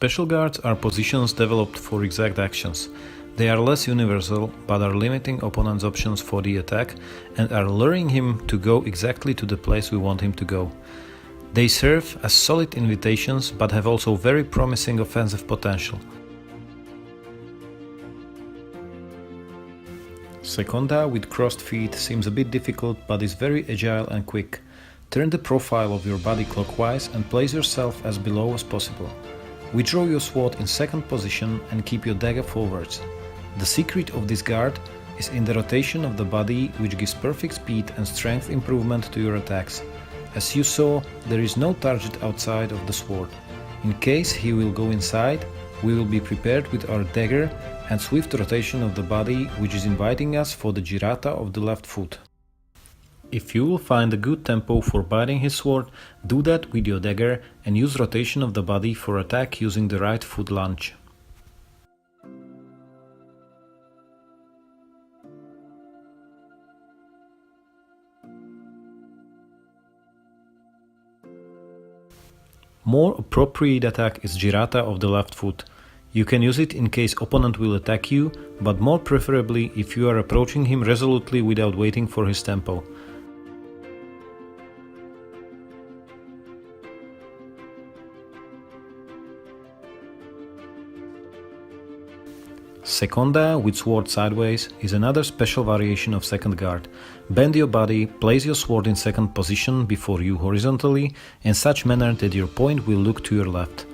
Special guards are positions developed for exact actions. They are less universal, but are limiting opponent's options for the attack and are luring him to go exactly to the place we want him to go. They serve as solid invitations, but have also very promising offensive potential. Seconda with crossed feet seems a bit difficult, but is very agile and quick. Turn the profile of your body clockwise and place yourself as below as possible. Withdraw your sword in second position and keep your dagger forwards. The secret of this guard is in the rotation of the body, which gives perfect speed and strength improvement to your attacks. As you saw, there is no target outside of the sword. In case he will go inside, we will be prepared with our dagger and swift rotation of the body, which is inviting us for the girata of the left foot. If you will find a good tempo for biting his sword, do that with your dagger and use rotation of the body for attack using the right foot lunge. More appropriate attack is girata of the left foot. You can use it in case opponent will attack you, but more preferably if you are approaching him resolutely without waiting for his tempo. Seconda with sword sideways is another special variation of second guard. Bend your body, place your sword in second position before you horizontally in such manner that your point will look to your left.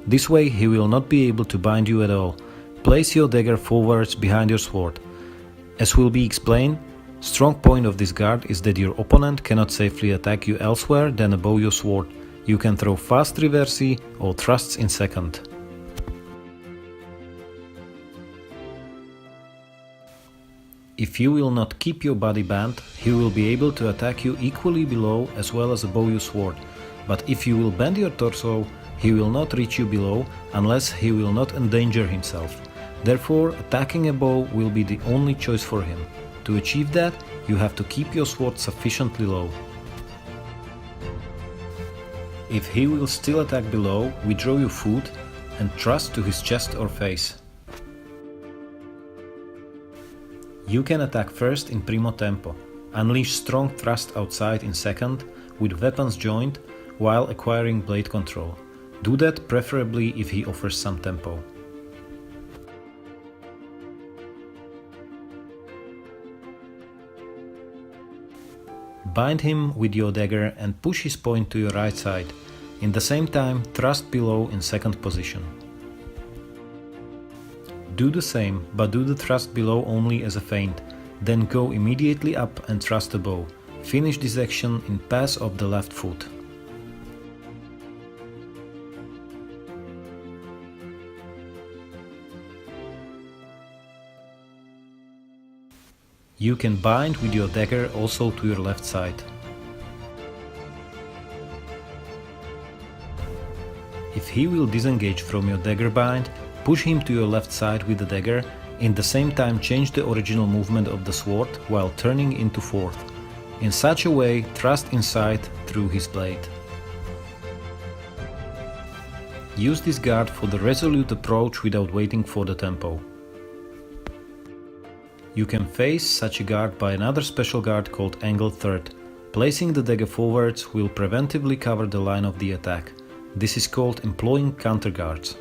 This way he will not be able to bind you at all. Place your dagger forwards behind your sword. As will be explained, strong point of this guard is that your opponent cannot safely attack you elsewhere than above your sword. You can throw fast reversi or thrusts in second. If you will not keep your body bent, he will be able to attack you equally below as well as above your sword. But if you will bend your torso, he will not reach you below unless he will not endanger himself. Therefore, attacking above will be the only choice for him. To achieve that, you have to keep your sword sufficiently low. If he will still attack below, withdraw your foot and thrust to his chest or face. You can attack first in primo tempo, unleash strong thrust outside in second, with weapons joined, while acquiring blade control. Do that preferably if he offers some tempo. Bind him with your dagger and push his point to your right side. In the same time, thrust below in second position. Do the same, but do the thrust below only as a feint, then go immediately up and thrust above. Finish this action in pass of the left foot. You can bind with your dagger also to your left side. If he will disengage from your dagger bind, push him to your left side with the dagger, in the same time change the original movement of the sword while turning into fourth. In such a way, thrust inside through his blade. Use this guard for the resolute approach without waiting for the tempo. You can face such a guard by another special guard called angled third. Placing the dagger forwards will preventively cover the line of the attack. This is called employing counter guards.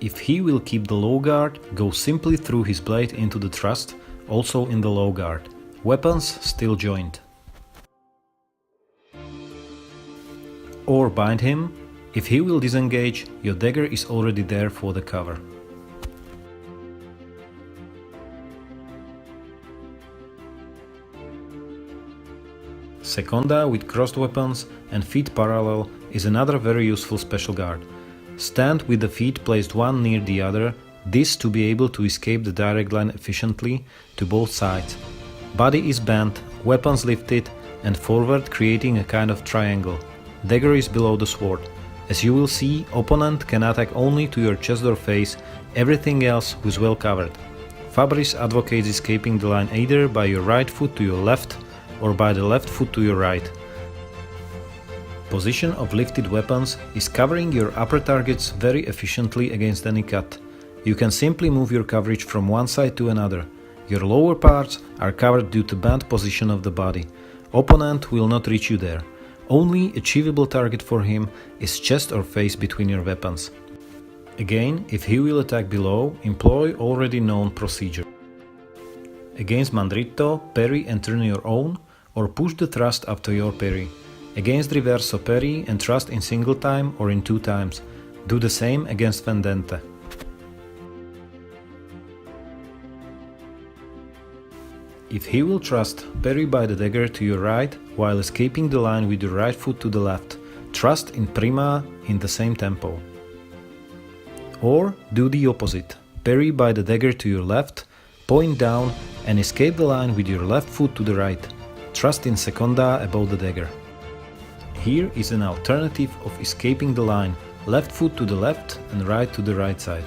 If he will keep the low guard, go simply through his blade into the thrust, also in the low guard. Weapons still joined. Or bind him. If he will disengage, your dagger is already there for the cover. Seconda with crossed weapons and feet parallel is another very useful special guard. Stand with the feet placed one near the other, this to be able to escape the direct line efficiently to both sides. Body is bent, weapons lifted and forward, creating a kind of triangle. Dagger is below the sword. As you will see, opponent can attack only to your chest or face, everything else is well covered. Fabris advocates escaping the line either by your right foot to your left or by the left foot to your right. Position of lifted weapons is covering your upper targets very efficiently against any cut. You can simply move your coverage from one side to another. Your lower parts are covered due to band position of the body. Opponent will not reach you there. Only achievable target for him is chest or face between your weapons. Again, if he will attack below, employ already known procedure. Against Mandritto, parry and turn your own, or push the thrust after your parry. Against Reverso, parry and thrust in single time or in 2 times. Do the same against Fendente. If he will thrust, parry by the dagger to your right while escaping the line with your right foot to the left. Thrust in prima in the same tempo. Or do the opposite. Parry by the dagger to your left, point down and escape the line with your left foot to the right. Thrust in seconda above the dagger. Here is an alternative of escaping the line, left foot to the left and right to the right side.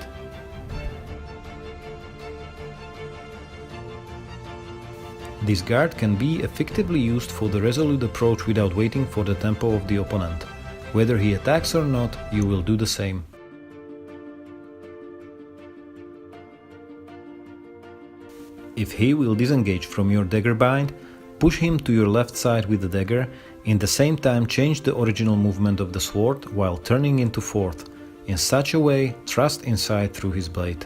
This guard can be effectively used for the resolute approach without waiting for the tempo of the opponent. Whether he attacks or not, you will do the same. If he will disengage from your dagger bind, push him to your left side with the dagger, in the same time change the original movement of the sword while turning into fourth. In such a way, thrust inside through his blade.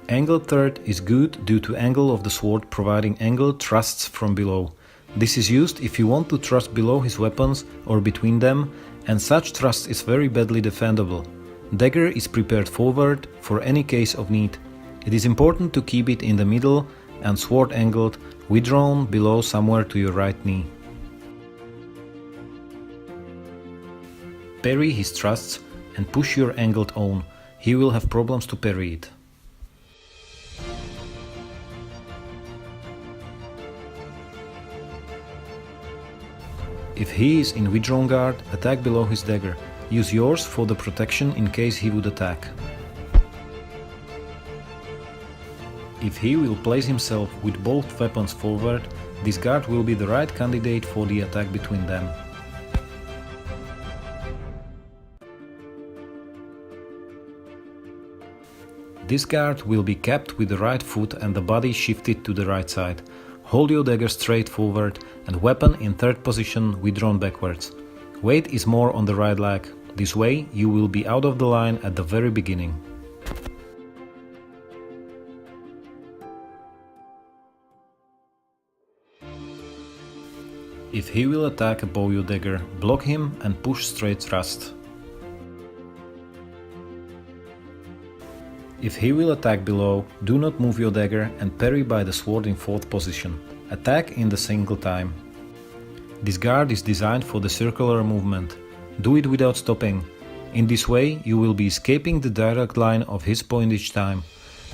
Angled third is good due to angle of the sword providing angled thrusts from below. This is used if you want to thrust below his weapons or between them, and such thrust is very badly defendable. Dagger is prepared forward for any case of need. It is important to keep it in the middle and sword angled, withdrawn below somewhere to your right knee. Parry his thrusts and push your angled on. He will have problems to parry it. If he is in withdrawn guard, attack below his dagger. Use yours for the protection in case he would attack. If he will place himself with both weapons forward, this guard will be the right candidate for the attack between them. This guard will be kept with the right foot and the body shifted to the right side. Hold your dagger straight forward and weapon in third position withdrawn backwards. Weight is more on the right leg. This way you will be out of the line at the very beginning. If he will attack above your dagger, block him and push straight thrust. If he will attack below, do not move your dagger and parry by the sword in fourth position. Attack in the single time. This guard is designed for the circular movement. Do it without stopping. In this way, you will be escaping the direct line of his point each time.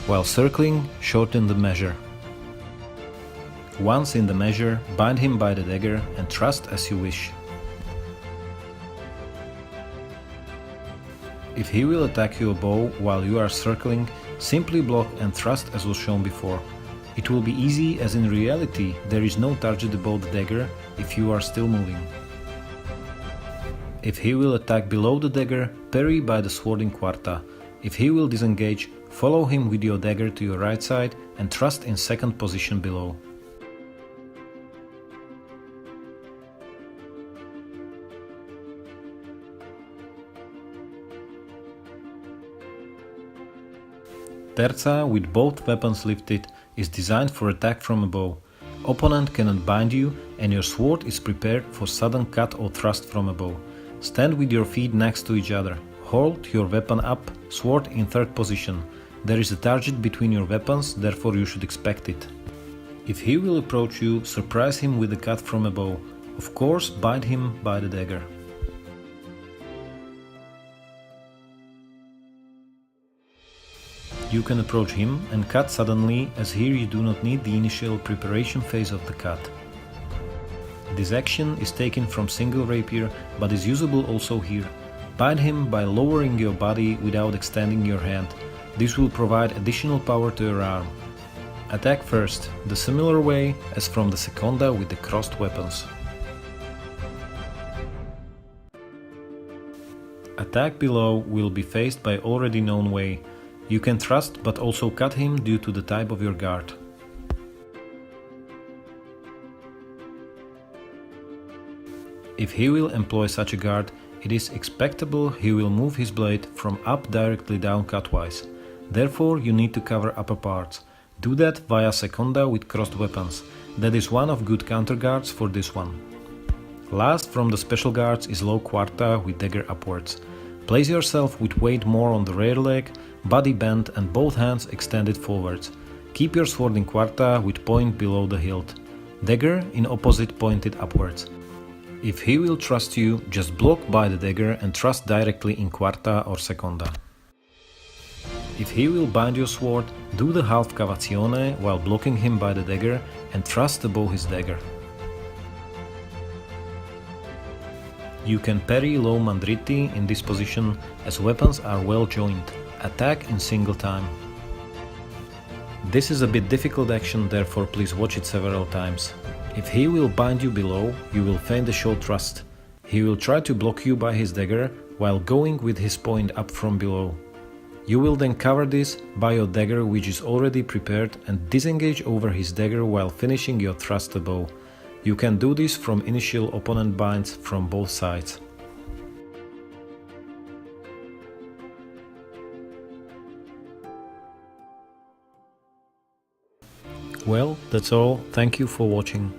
While circling, shorten the measure. Once in the measure, bind him by the dagger and thrust as you wish. If he will attack you above while you are circling, simply block and thrust as was shown before. It will be easy as in reality there is no target above the dagger if you are still moving. If he will attack below the dagger, parry by the sword in quarta. If he will disengage, follow him with your dagger to your right side and thrust in second position below. Terza, with both weapons lifted, is designed for attack from above. Opponent cannot bind you and your sword is prepared for sudden cut or thrust from above. Stand with your feet next to each other. Hold your weapon up, sword in third position. There is a target between your weapons, therefore you should expect it. If he will approach you, surprise him with a cut from above. Of course, bind him by the dagger. You can approach him and cut suddenly, as here you do not need the initial preparation phase of the cut. This action is taken from single rapier but is usable also here. Bind him by lowering your body without extending your hand. This will provide additional power to your arm. Attack first, the similar way as from the seconda with the crossed weapons. Attack below will be faced by already known way. You can trust but also cut him due to the type of your guard. If he will employ such a guard, it is expectable he will move his blade from up directly down cutwise. Therefore you need to cover upper parts. Do that via seconda with crossed weapons. That is one of good counter guards for this one. Last from the special guards is low quarta with dagger upwards. Place yourself with weight more on the rear leg, body bent and both hands extended forwards. Keep your sword in quarta with point below the hilt. Dagger in opposite pointed upwards. If he will trust you, just block by the dagger and thrust directly in quarta or seconda. If he will bind your sword, do the half cavazione while blocking him by the dagger and thrust above his dagger. You can parry low mandriti in this position as weapons are well joined. Attack in single time. This is a bit difficult action, therefore please watch it several times. If he will bind you below, you will feign the short thrust. He will try to block you by his dagger while going with his point up from below. You will then cover this by your dagger which is already prepared and disengage over his dagger while finishing your thrust above. You can do this from initial opponent binds from both sides. Well, that's all. Thank you for watching.